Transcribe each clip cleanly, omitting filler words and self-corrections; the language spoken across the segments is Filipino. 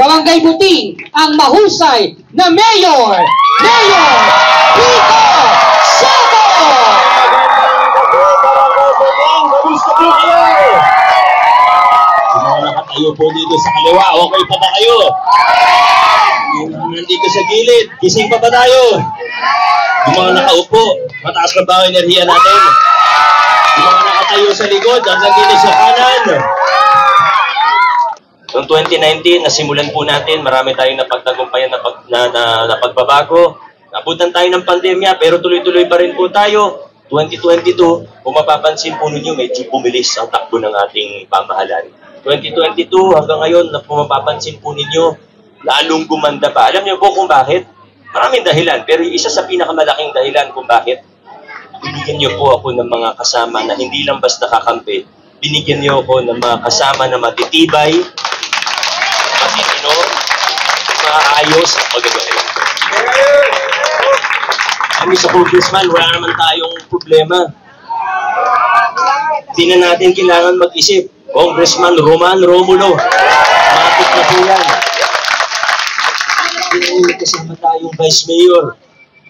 Barangay Buting, ang mahusay na Mayor Pico Soto! Yung mga nakatayo po dito sa kaliwa, okay pa ba kayo? Yung mga nandito sa gilid, gising pa ba tayo? Yung mga nakaupo, mataas na ba ang enerhiya natin? Yung mga nakatayo sa likod, hanggang dito sa kanan. Noong 2019, nasimulan po natin, marami tayong napagtagumpayan na pagbabago. Nabutan tayo ng pandemya, pero tuloy-tuloy pa rin po tayo. 2022, kung mapapansin po ninyo, medyo bumilis ang takbo ng ating pamahalaan. 2022, hanggang ngayon, na kung mapapansin po ninyo, lalong gumanda pa. Alam niyo po kung bakit? Maraming dahilan, pero isa sa pinakamalaking dahilan kung bakit, binigyan niyo po ako ng mga kasama na hindi lang basta kakampi, binigyan niyo ako ng mga kasama na matitibay, matitino, maayos at magagaling. Kami sa Congressman, wala naman tayong problema. Hindi na natin kailangan mag-isip. Congressman Roman Romulo, matik na po yan. Kasama tayong Vice Mayor.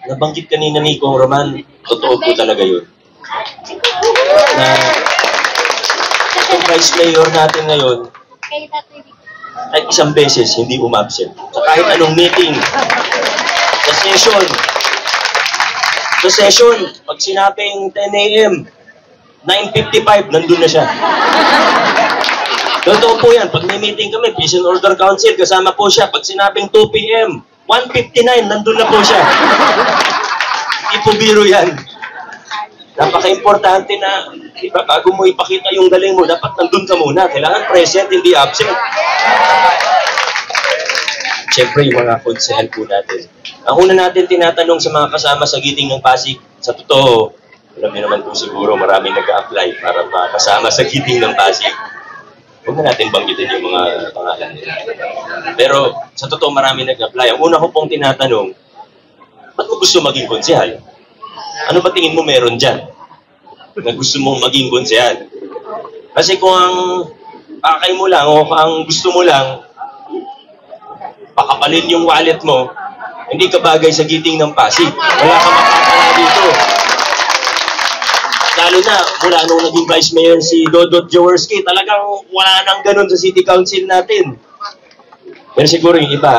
Nabanggit kanina ni Kong Roman, totoo po talaga yun. Na itong Vice Mayor natin ngayon, ay isang beses hindi umabsent. Sa kahit anong meeting, sa session, pag sinabing 10 a.m., 9:55, nandun na siya. Totoo po yan. Pag may meeting kami, Peace and Order Council, kasama po siya. Pag sinabing 2 p.m., 1:59, nandun na po siya. Hindi po biro yan. Napaka-importante na, diba, bago mo ipakita yung galing mo, dapat nandun ka muna. Kailangan present, hindi absent. Siyempre, yung mga konsehal po natin. Ang una natin tinatanong sa mga kasama sa Giting ng Pasig, sa totoo, alam niyo naman po siguro maraming nag-a-apply para makasama sa Giting ng Pasig. Huwag na natin banggitin yung mga pangalan nila. Pero sa totoo maraming nag-apply. Ang una ko pong tinatanong, ba't mo gusto maging konsehal? Ano ba tingin mo meron dyan na gusto mong maging konsehal? Kasi kung ang pakay mo lang o ang gusto mo lang, pakapalin yung wallet mo, hindi ka bagay sa Giting ng Pasig. Wala ka makakala dito. Lalo na, mula nung naging Vice Mayor si Dodot Jaworski, talagang wala nang ganun sa City Council natin. Pero siguro yung iba,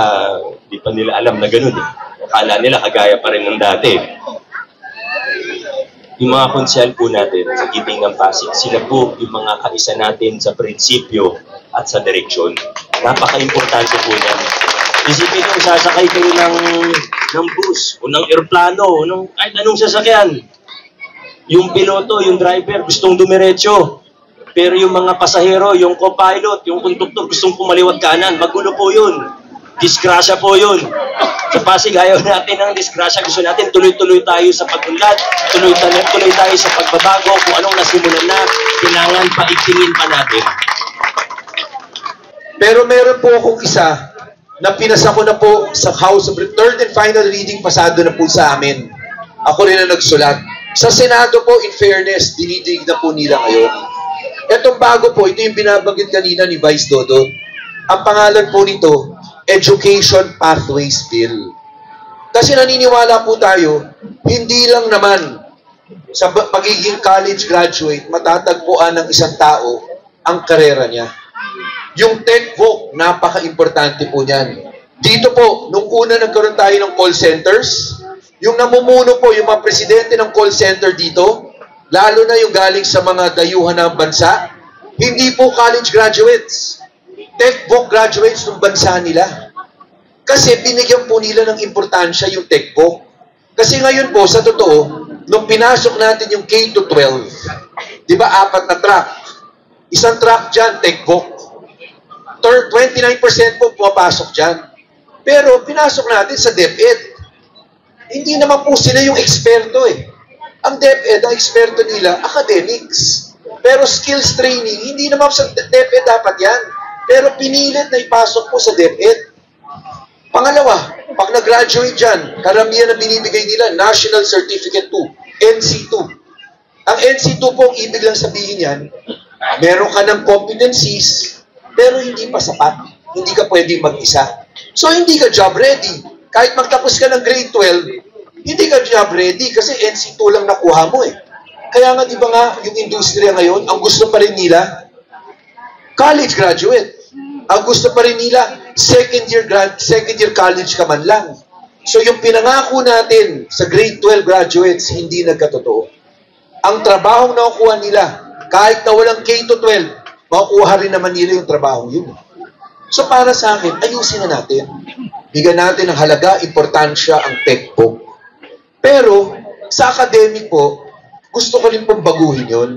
di pa nila alam na ganun eh. Akala nila kagaya pa rin ng dati. Yung mga konsehal po natin sa Giting ng Pasig, sila po yung mga kaisa natin sa prinsipyo at sa direksyon. Napaka-importante po yan. Isipin nyo, sasakay kayo ng bus o ng aeroplano o ng kahit anong sasakyan. Yung piloto, yung driver, gustong dumiretso. Pero yung mga pasahero, yung co-pilot, yung konduktor, gustong kumaliwat kanan. Magulo po yun. Disgrasya po yun. Sa Pasig, ayaw natin ng disgrasya. Gusto natin tuloy-tuloy tayo sa pag-unlad. Tuloy tayo sa pagbabago. Kung anong nasimulan na, kailangan paigtingin pa natin. Pero meron po akong isa na pinasa ko na po sa House of third and final reading, pasado na po sa amin. Ako rin ang nagsulat. Sa Senado po, in fairness, dinidig na po nila ngayon. Etong bago po, ito yung binabanggit kanina ni Vice Dodo. Ang pangalan po nito, Education Pathways Bill. Kasi naniniwala po tayo, hindi lang naman sa pagiging college graduate, matatagpuan ng isang tao ang karera niya. Yung TechVoc, napaka-importante po niyan. Dito po, nung una nagkaroon tayo ng call centers, yung namumuno po, yung mga presidente ng call center dito, lalo na yung galing sa mga dayuhan ng bansa, hindi po college graduates. TechVoc graduates ng bansa nila. Kasi binigyan po nila ng importansya yung TechVoc. Kasi ngayon po, sa totoo, nung pinasok natin yung K-12, di ba 4 na track? Isang track dyan, TechVoc. 29% po pumapasok dyan. Pero pinasok natin sa DepEd. Hindi naman po sila yung eksperto eh. Ang DepEd, ang eksperto nila, academics. Pero skills training, hindi naman sa DepEd dapat yan. Pero pinilit na ipasok po sa DepEd. Pangalawa, pag nag-graduate dyan, karamihan na binibigay nila, National Certificate 2, NC2. Ang NC2 po, ang ibig lang sabihin yan, meron ka ng competencies, pero hindi pa sapat. hindi ka pwedeng mag-isa. So, hindi ka job ready. Kahit magtapos ka ng grade 12, hindi ka job ready kasi NC2 lang nakuha mo eh. Kaya nga, di ba nga, yung industriya ngayon, ang gusto pa rin nila, college graduate. Ang gusto pa rin nila, second year college ka man lang. So yung pinangako natin sa grade 12 graduates, hindi nagkatotoo. Ang trabahong nakukuha nila, kahit na walang K-12, makukuha rin naman nila yung trabahong yun. So para sa akin, ayusin na natin. Bigyan natin ng halaga, importansya ang textbook. Pero sa academic po, gusto ko rin pong baguhin yun.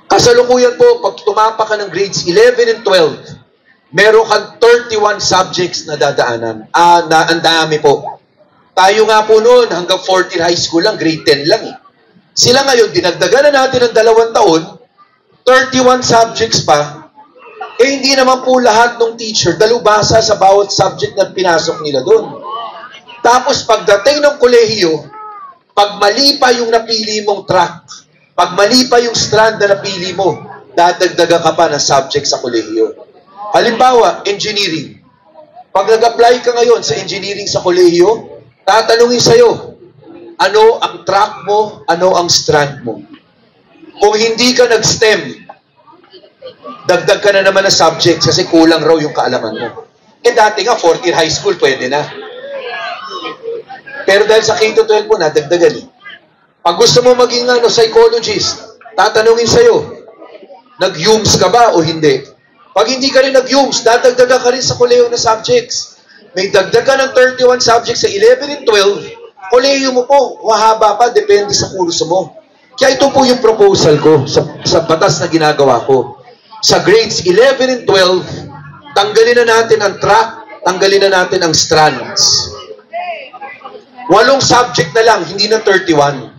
Kasalukuyan po, pag tumapa ka ng grades 11 and 12, meron kang 31 subjects na dadaanan. Na ang dami po. Tayo nga po noon, hanggang 14 high school lang, grade 10 lang eh. Sila ngayon, dinagdagan na natin ng 2 taon, 31 subjects pa, eh hindi naman po lahat ng teacher dalubhasa sa bawat subject na pinasok nila doon. Tapos pagdating ng kolehiyo, pag mali pa yung napili mong track, pag mali pa yung strand na napili mo, dadagdagan ka pa ng subject sa kolehiyo. Halimbawa, engineering. Pag nag-apply ka ngayon sa engineering sa kolehiyo, tatanungin sa'yo, ano ang track mo, ano ang strand mo. Kung hindi ka nag-STEM, dagdag ka na naman ng subject kasi kulang raw yung kaalaman mo. Eh dati nga, 4th year high school, pwede na. Pero dahil sa K-12 po, nadagdagan eh. Pag gusto mo maging psychologist, tatanungin sa'yo, nag-UMS ka ba o hindi? Pag hindi ka rin nag-UMS, dadagdagan ka rin sa kolehiyo na subjects. May dagdagan ng 31 subjects sa 11 and 12, kolehiyo mo po, mahaba pa, depende sa kurso mo. Kaya ito po yung proposal ko sa batas na ginagawa ko. Sa grades 11 and 12, tanggalin na natin ang track, tanggalin na natin ang strands. 8 subject na lang, hindi na 31.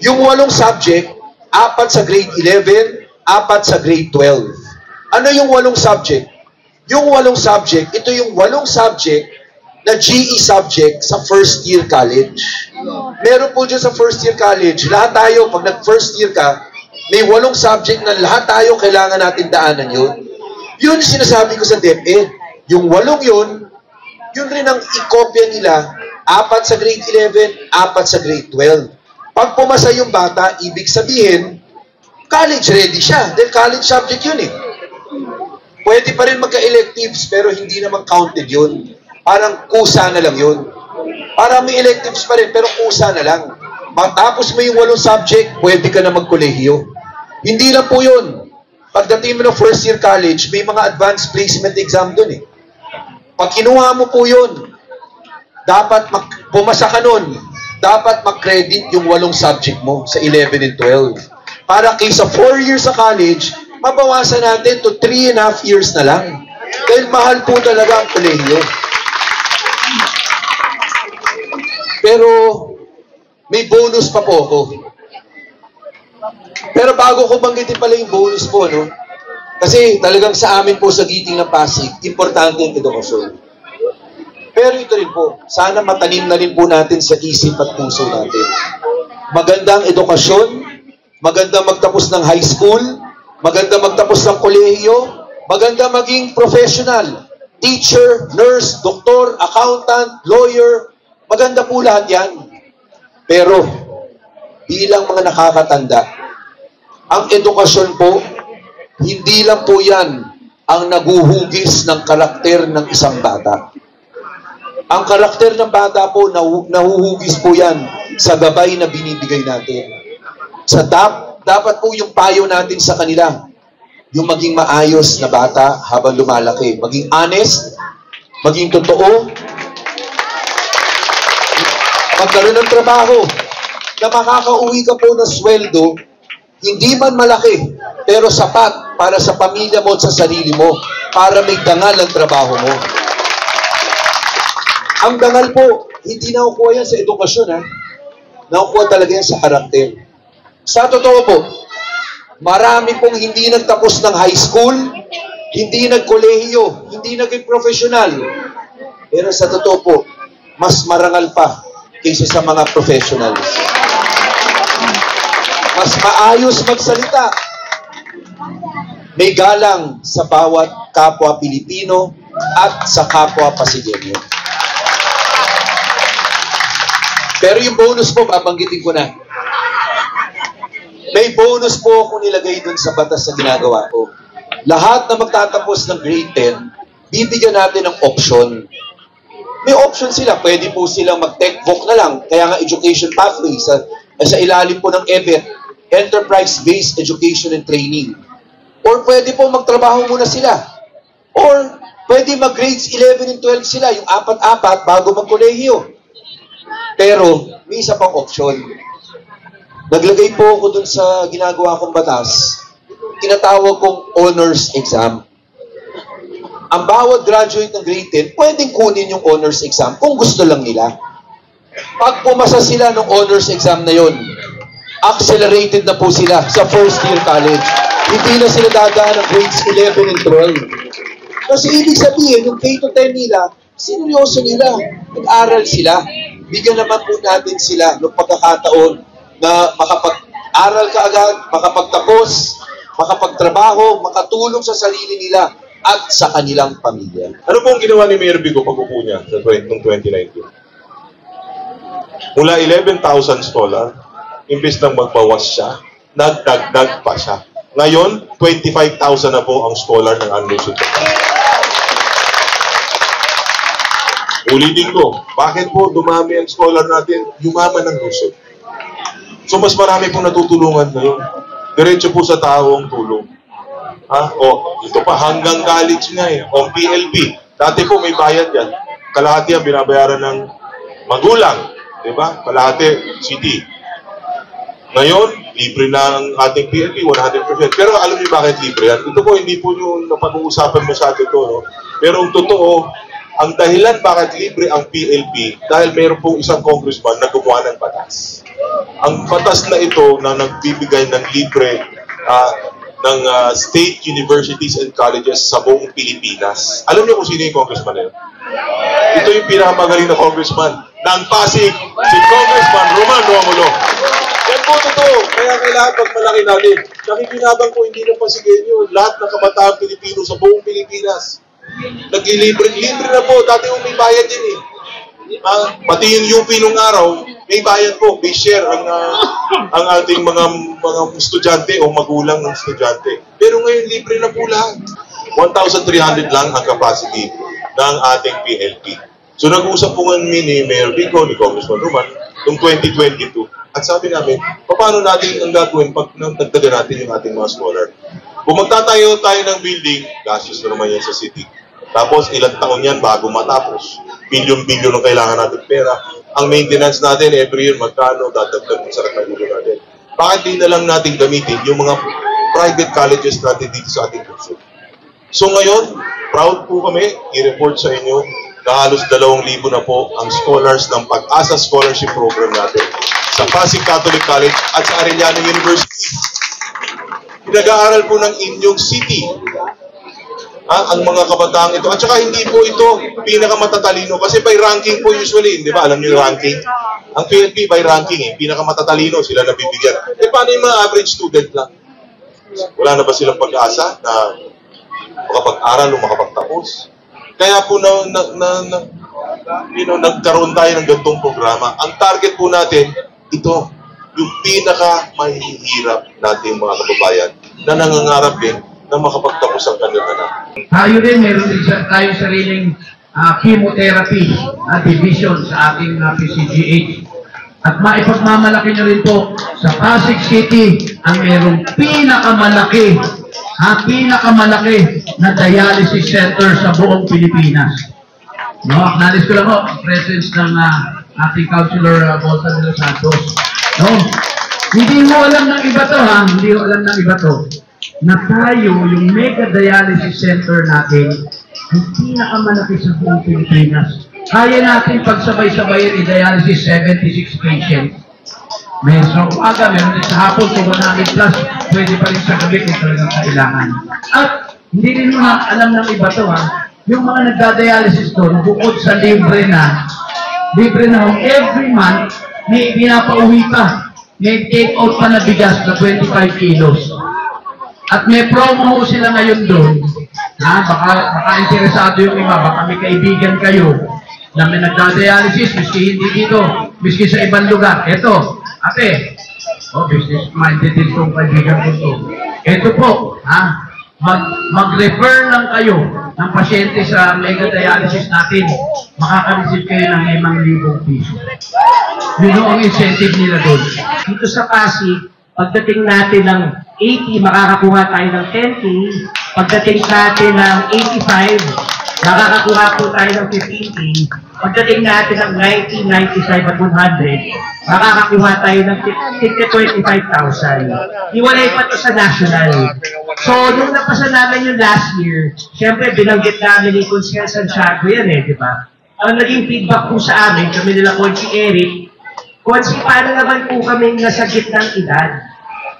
Yung 8 subject, 4 sa grade 11, 4 sa grade 12. Ano yung 8 subject? Yung 8 subject, ito yung 8 subject na GE subject sa first year college. Meron po dyan sa first year college, lahat tayo, pag nag-first year ka, may 8 subject na lahat tayo kailangan natin daanan yun. Yun sinasabi ko sa DepEd. Yung 8 yun, yun rin ang ikopya nila, 4 sa grade 11, 4 sa grade 12. Pag pumasa yung bata, ibig sabihin, college ready siya. Dahil college subject yun eh. Pwede pa rin magka-electives, pero hindi naman counted yun. Parang kusa na lang yun. Parang may electives pa rin, pero kusa na lang. Matapos mo yung 8 subject, pwede ka na magkolehiyo. Hindi lang po yun. Pagdating mo ng first year college, may mga advanced placement exam dun eh. Pag kinuha mo po yun, dapat pumasa ka nun, dapat mag-credit yung 8 subject mo sa 11 and 12. Para kaysa 4 years sa college, mabawasan natin to 3.5 years na lang. Dahil mahal po talaga ang kolehiyo. Pero may bonus pa po ako. Pero bago ko banggitin pala yung bonus po, no? Kasi talagang sa amin po sa Giting ng Pasig, importante ang edukasyon. Pero ito rin po, sana matanim na rin po natin sa isip at puso natin. Magandang edukasyon, maganda magtapos ng high school, maganda magtapos ng kolehiyo, maganda maging professional, teacher, nurse, doktor, accountant, lawyer, maganda po lahat yan. Pero, bilang mga nakakatanda, ang edukasyon po, hindi lang po yan ang naguhugis ng karakter ng isang bata. Ang karakter ng bata po, nahuhugis po yan sa gabay na binibigay natin. Dapat po yung payo natin sa kanila, yung maging maayos na bata habang lumalaki. Maging honest, maging totoo, magkaroon ng trabaho, na makakauwi ka po ng sweldo, hindi man malaki, pero sapat para sa pamilya mo at sa sarili mo, para may dangal ang trabaho mo. Ang dangal po, hindi nakukuha yan sa edukasyon, ha? Nakukuha talaga yan sa karakter. Sa totoo po, marami pong hindi nagtapos ng high school, hindi nagkolehiyo, hindi naging professional. Pero sa totoo po, mas marangal pa kaysa sa mga professionals. Mas maayos magsalita. May galang sa bawat kapwa Pilipino at sa kapwa Pasigenyo. Pero yung bonus po, babanggitin ko na. May bonus po akong nilagay dun sa batas na ginagawa ko. Lahat na magtatapos ng grade 10, bibigyan natin ng option. May option sila. Pwede po silang mag-tech-voc na lang. Kaya nga education pathway sa ilalim po ng EBET, Enterprise-Based Education and Training. Or pwede po magtrabaho muna sila. Or pwede mag-grades 11 and 12 sila, yung 4-4 bago mag-kolehiyo. Pero may isa pang option. Naglagay po ako dun sa ginagawa kong batas, tinatawag kong honors exam. Ang bawat graduate ng grade 10, pwedeng kunin yung honors exam kung gusto lang nila. Pag pumasa sila ng honors exam na yon, accelerated na po sila sa first year college. Hindi na sila dadaan ng grades 11 and 12. Kasi ibig sabihin, yung K-10 nila, sineryoso nila. Nag-aral sila. Bigyan naman po natin sila ng pagkakataon na makapag-aral ka agad, makapagtapos, makapagtrabaho, makatulong sa sarili nila at sa kanilang pamilya. Ano po ang ginawa ni Mayor Vico pag-upo niya sa 2019? Mula 11,000 scholar, imbes nang magbawas siya, nagdagdag pa siya. Ngayon, 25,000 na po ang scholar ng unreserved. Ulitin ko, bakit po dumami ang scholar natin? Yumaman ng Luzon. So mas marami pong natutulungan ngayon. Diretso po sa tao ang tulong. Ito pa, hanggang college nga eh. O PLP. Dati po may bayad yan. Kalahati ang binabayaran ng magulang. Diba? Kalahati, city. Ngayon, libre na ang ating PLP, 100%. Pero alam niyo bakit libre yan? Ito po, hindi po yung napag-uusapan masyado ito. No? Pero ang totoo, ang dahilan bakit libre ang PLP, dahil mayroon pong isang congressman na gumawa ng batas. Ang batas na ito na nagbibigay ng libre ng state universities and colleges sa buong Pilipinas. Alam niyo kung sino yung congressman na yun? Ito yung pinakamagaling na congressman ng Pasig, si Congressman Roman Romulo. Yan po totoo. Kaya kailangan pagmalaki natin. Nakikinabang po hindi ng Pasigenyo, lahat ng kabataan Pilipino sa buong Pilipinas. Naglilibre na po. Dati yung may bayad din eh. Pati yung UP nung araw, may bayad po. May share ang ating mga estudyante o magulang ng estudyante. Pero ngayon, libre na po lahat. 1,300 lang ang capacity ng ating PLP. So nag-usap po kami ni Mayor Vico, ni Congressman Roman, noong 2022. At sabi namin, paano natin ang gagawin pag nagdagan natin yung ating mga scholar? Kung magtatayo tayo ng building, gastos na naman yan sa city. Tapos ilang taon yan bago matapos. Bilyon-bilyon ang kailangan natin pera. Ang maintenance natin every year, magkano, dadagdag sa katagulong natin. Bakit di na lang natin gamitin yung mga private colleges natin dito sa ating kurso? So ngayon, proud po kami i-report sa inyo na halos 2,000 na po ang scholars ng Pag-asa Scholarship Program natin sa Pasig Catholic College at sa Arellano University. Pinag-aaral po ng inyong city ang mga kabataang ito. At saka hindi po ito pinakamatatalino kasi by ranking po usually, di ba? Alam niyo yung ranking? Ang PLP by ranking eh. Pinakamatatalino sila nabibigyan. Paano yung mga average student lang? Wala na ba silang pag-asa na makapag-aral o makapagtapos? Kaya po nagkaroon tayo ng ganitong programa. Ang target po natin, ito, yung pinaka-mahihirap natin mga kababayan na nangangarap din na makapagtapos ang kanilang anak. Tayo din, meron din tayo sariling chemotherapy division sa ating PCGH. At maipagmamalaki nyo rin po sa Pasig City ang merong pinakamalaki na dialysis center sa buong Pilipinas. No, acknowledge ko lang po ang presence ng ating Councilor Bolsa de los Santos. No, hindi mo alam ng iba to hindi mo alam ng iba to, na tayo, yung mega dialysis center natin, ang pinakamalaki sa buong Pilipinas. Kaya natin pagsabay-sabayin i-dialysis 76 patients. Meron sa umaga, meron din sa hapon, kung 100 plus, pwede pa rin sa gabi kung talagang kailangan. At hindi rin mo alam ng iba to yung mga nagda-dialysis doon, bukod sa libre na every month, may pinapauwi pa, may take out pa na bigas na 25 kilos. At may promo ho sila ngayon doon. Baka interesado yung iba, baka may kaibigan kayo na may nagda-dialysis, miski hindi dito, miski sa ibang lugar. Ito, ate, business-minded din itong kaibigan ko ito. Ito po, mag-refer lang kayo ng pasyente sa mega dialysis natin, makaka-receive kayo ng 5,000 piso. Yun ang incentive nila doon. Dito sa Pasig, pagdating natin ng 80, makakakuha tayo ng 10K. Pagdating natin ng 85, makakakuha po tayo ng 15K. Pagdating natin ng 90, 95 at 100, makakakuha tayo ng 25,000. Iwalay pa ito sa national. So, nung napasa namin yung last year, syempre binanggit namin ni Consiel Santiago yan di ba? Ang naging feedback po sa amin, kami nila Consi Eric, Consi, paano naman po kami nasa gitnang edad?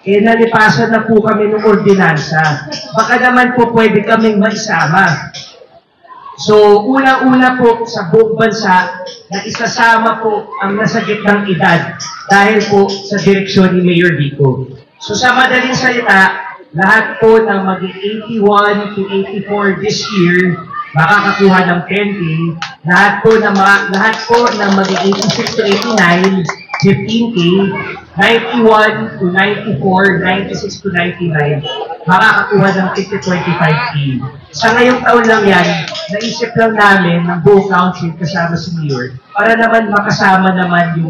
Nalipasan na po kami ng ordinansa. Baka naman po pwede kaming maisama. So, unang-una po sa buong bansa na isasama po ang nasa gitnang edad dahil po sa direksyon ni Mayor Vico. So, sa madaling salita, lahat po ng maging 81 to 84 this year, makakakuha ng 10K. Lahat po ng maging 86 to 89, 15K. 91 to 94, 96 to 99, makakakuha ng 25K. Sa ngayong taon lang yan, naisip lang namin ng buong council kasama si Mayor para naman makasama naman yung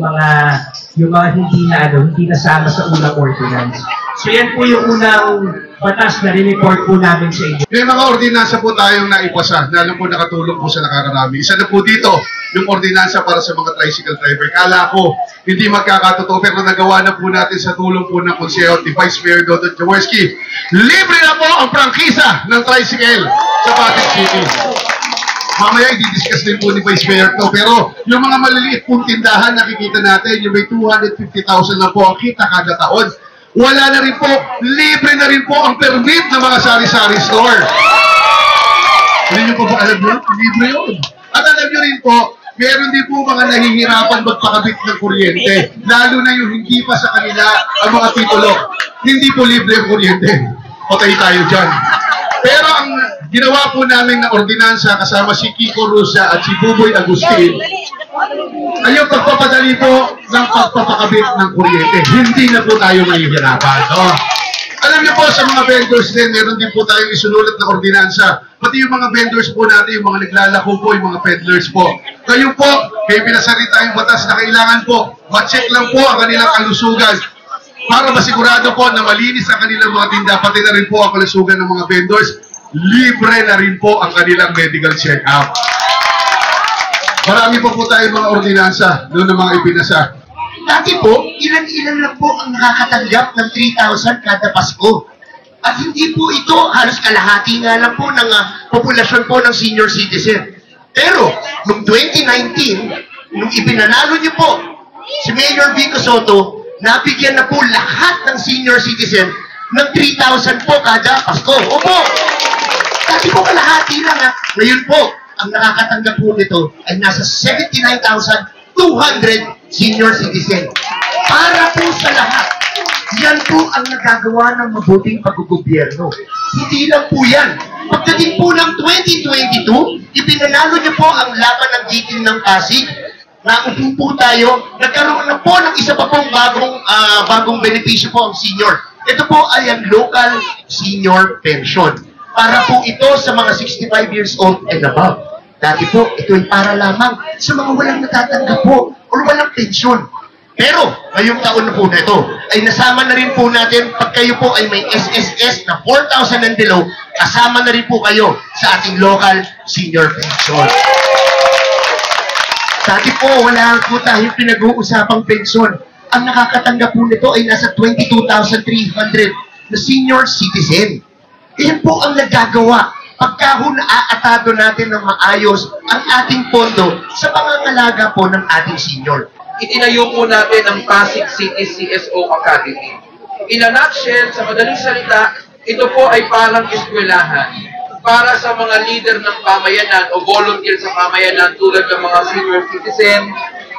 mga hindi nasama sa unang ordinance. So yan po yung unang batas na rin-report po namin sa inyo. May mga ordinansa po tayong naipasa na alam po nakatulong po sa nakararami. Isa na po dito, yung ordinansa para sa mga tricycle driver. Kala ko, hindi magkakatotoo pero nagawa na po natin sa tulong po ng Konseho ni Vice Mayor Dodon Jaworski. Libre na po ang prangkisa ng tricycle sa Pasig City. Mamaya i-discuss din po ni Vice Mayor to. Pero yung mga maliliit pong tindahan, nakikita natin, yung may 250,000 na po ang kita kada taon. Wala na rin po, libre na rin po ang permit ng mga sari-sari store. Hindi nyo po ba alam yun? Libre yun. At alam nyo rin po, meron din po mga nahihirapan magpakabit ng kuryente. Lalo na yung hindi pa sa kanila ang mga titulo. Hindi po libre ang kuryente. Patay tayo dyan. Pero ang ginawa po namin na ordinansa kasama si Kiko Rusa at si Buboy Agustin ay yung pagpapadali po ng pagpapakabit ng kuryente. Hindi na po tayo mahihirapan. No? Alam niyo po, sa mga vendors din, meron din po tayong isunulat na ordinansa. Pati yung mga vendors po natin, yung mga naglalako po, yung mga peddlers po. Kayo po, kayo pinasarita yung batas na kailangan po, ma-check lang po ang kanilang kalusugan para masigurado po na malinis ang kanilang mga tinda, pati na rin po ang kalusugan ng mga vendors. Libre na rin po ang kanilang medical check-up. Marami po tayong mga ordinansa doon ng mga ipinasa. Dati po, ilan-ilan lang po ang nakakatanggap ng 3,000 kada Pasko. At hindi po ito, halos kalahati nga lang po ng populasyon po ng senior citizen. Pero, noong 2019, nung ipinanalo niyo po, si Mayor Vico Soto, nabigyan na po lahat ng senior citizen ng 3,000 po kada Pasko. Opo! Dati po kalahati lang Ngayon po, ang nakakatanggap po nito ay nasa 79,200 senior citizen. Para po sa lahat, yan po ang nagagawa ng mabuting paggugobyerno. Hindi lang po yan. Pagdating po ng 2022, ipinanalo niyo po ang laban ng giting ng Pasig. Naupo po tayo, nagkaroon na po ng isa pa pong bagong benepisyo po ang senior. Ito po ay ang local senior pension. Para po ito sa mga 65 years old and above. Dati po, ito ay para lamang sa mga walang natatanggap po o walang pensyon. Pero, ngayong taon na po na ito, ay nasama na rin po natin, pag kayo po ay may SSS na 4,000 and below, kasama na rin po kayo sa ating local senior pension. Dati po, wala po tayong pinag-uusapang pensyon. Ang nakakatanggap po nito ay nasa 22,300 na senior citizen. Iyan po ang nagagawa pagka naaatado natin ng maayos ang ating pondo sa pangangalaga po ng ating senior. Itinayo po natin ang Pasig City CSO Academy. In a nutshell, sa madaling salita, ito po ay parang eskwelahan para sa mga leader ng pamayanan o volunteer sa pamayanan tulad ng mga senior citizen,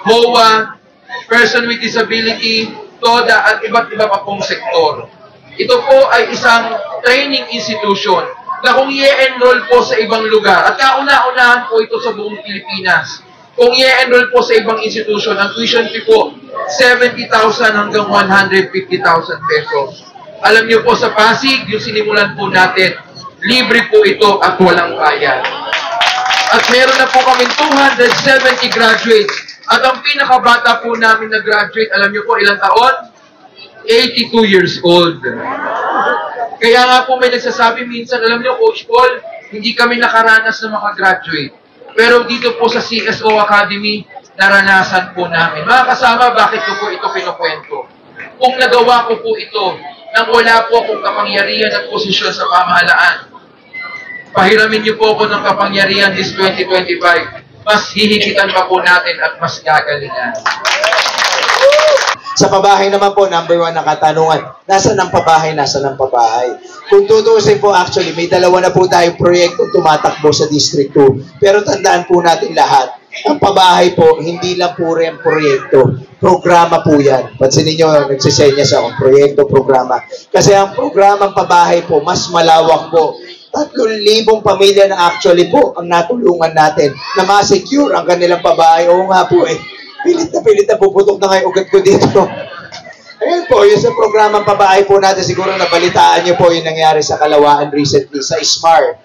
HOA, person with disability, TODA at iba't iba pa pong sektor. Ito po ay isang training institution na kung i-enroll po sa ibang lugar, at kauna-unahan po ito sa buong Pilipinas, kung i-enroll po sa ibang institution, ang tuition fee po, 70,000 hanggang 150,000 pesos. Alam niyo po sa Pasig, yung sinimulan po natin, libre po ito at walang bayad. At meron na po kami 270 graduates. At ang pinakabata po namin na graduate, alam niyo po ilang taon? 82 years old. Kaya nga po may nagsasabi minsan, alam niyo, Coach Paul, hindi kami nakaranas na makagraduate. Pero dito po sa CSO Academy, naranasan po namin. Mga kasama, bakit ko po ito kinukwento? Kung nagawa ko po ito, nang wala po akong kapangyarihan at posisyon sa pamahalaan, pahiramin niyo po ako ng kapangyarihan this 2025, mas hihigitan pa po natin at mas gagalingan. Sa pabahay naman po, number 1 na katanungan, nasaan ang pabahay, nasaan ang pabahay? Kung tutuusin po, actually, may dalawa na po tayong proyekto tumatakbo sa District 2. Pero tandaan po natin lahat, ang pabahay po, hindi lang po rin proyekto. Programa po yan. Pansinin nyo, nagsisenyas akong proyekto, programa. Kasi ang programang pabahay po, mas malawak po. 3,000 pamilya na actually po ang natulungan natin na ma-secure ang kanilang pabahay. Oo nga po eh. Pilit na puputok na ngayon ugat ko dito. Ayun po, yung sa programang pabahay po natin, siguro nabalitaan nyo po yung nangyari sa Kalawaan recently, sa SMAR.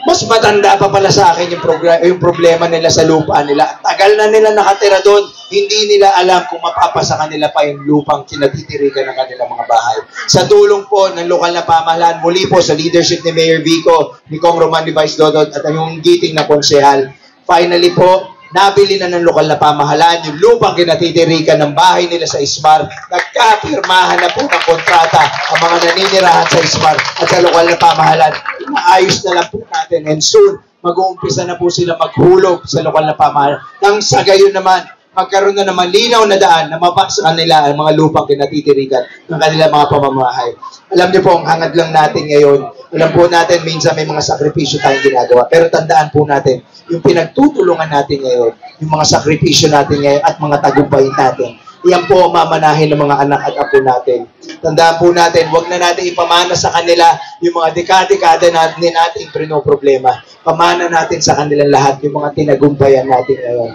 Mas matanda pa pala sa akin yung problema nila sa lupa nila. Tagal na nila nakatira doon, hindi nila alam kung mapapasa kanila pa yung lupang kinatitirikan ng kanilang mga bahay. Sa tulong po ng lokal na pamahalaan, muli po sa leadership ni Mayor Vico, ni Kong Roman, ni Vice Dodot, at yung giting na konsehal, finally po, nabili na ng lokal na pamahalaan yung lupang kinatitirikan ng bahay nila sa SMAR. Nagkapirmahan na po ng kontrata ang mga naninirahan sa SMAR at sa lokal na pamahalaan. Inaayos na lang po natin, and soon mag-uumpisa na po sila maghulog sa lokal na pamahalaan. Nang sa gayon naman, magkaroon na naman linaw na daan na mapasa kanila ang mga lupang kinatitirikan ng kanilang mga pamamahay. Alam niyo po, ang hangad lang natin ngayon, alam po natin minsan may mga sakripisyo tayong ginagawa, pero tandaan po natin, yung pinagtutulungan natin ngayon, yung mga sakripisyo natin ngayon at mga tagumpay natin, iyan po ang mamanahin ng mga anak at apo natin. Tandaan po natin, huwag na natin ipamana sa kanila yung mga dekade-dekade natin pinoproblema. Pamana natin sa kanilang lahat yung mga tinagumpayan natin ngayon.